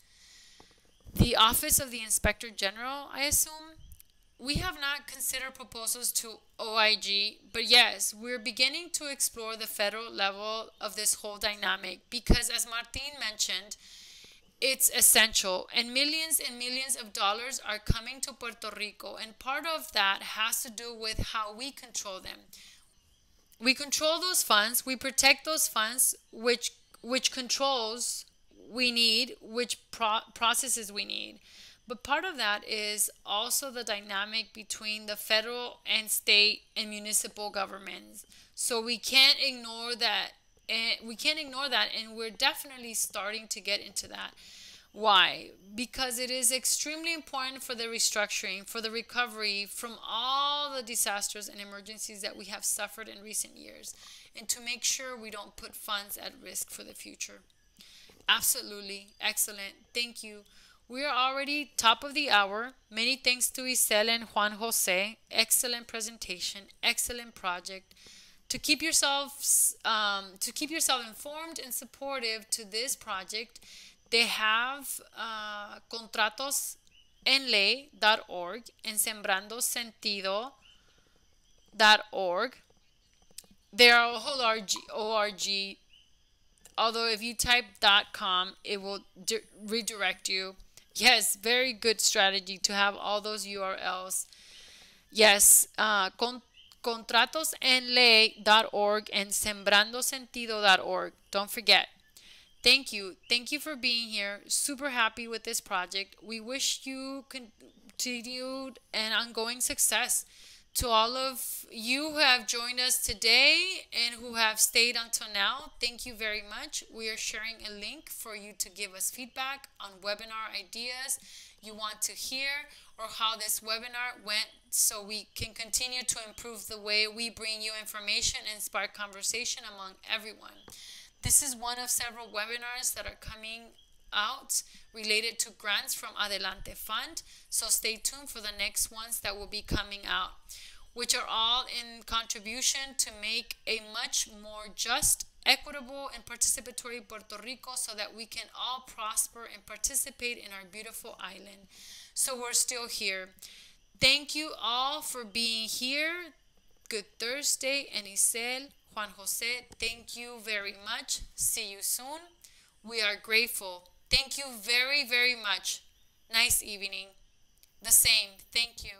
The Office of the Inspector General, I assume? We have not considered proposals to OIG, but yes, we're beginning to explore the federal level of this whole dynamic because, as Martin mentioned, it's essential and millions of dollars are coming to Puerto Rico, and part of that has to do with how we control them. We control those funds, we protect those funds, which controls we need, which processes we need. But part of that is also the dynamic between the federal and state and municipal governments. So we can't ignore that. And we're definitely starting to get into that. Why? Because it is extremely important for the restructuring, for the recovery from all the disasters and emergencies that we have suffered in recent years, and to make sure we don't put funds at risk for the future. Absolutely. Excellent. Thank you. We are already top of the hour. Many thanks to Issel and Juan Jose. Excellent presentation. Excellent project. To keep yourself informed and supportive to this project, they have contratosenley.org and sembrandosentido.org. They are a whole ORG. Although if you type .com, it will redirect you. Yes, very good strategy to have all those URLs. Yes, contratosenley.org and sembrandosentido.org. Don't forget. Thank you. Thank you for being here. Super happy with this project. We wish you continued and ongoing success. To all of you who have joined us today and who have stayed until now, thank you very much. We are sharing a link for you to give us feedback on webinar ideas you want to hear or how this webinar went so we can continue to improve the way we bring you information and spark conversation among everyone. This is one of several webinars that are coming out related to grants from Adelante Fund, so stay tuned for the next ones that will be coming out, which are all in contribution to make a much more just, equitable, and participatory Puerto Rico so that we can all prosper and participate in our beautiful island. So we're still here. Thank you all for being here. Good Thursday, and Issel, Juan José, thank you very much. See you soon. We are grateful. Thank you very, very much. Nice evening. The same. Thank you.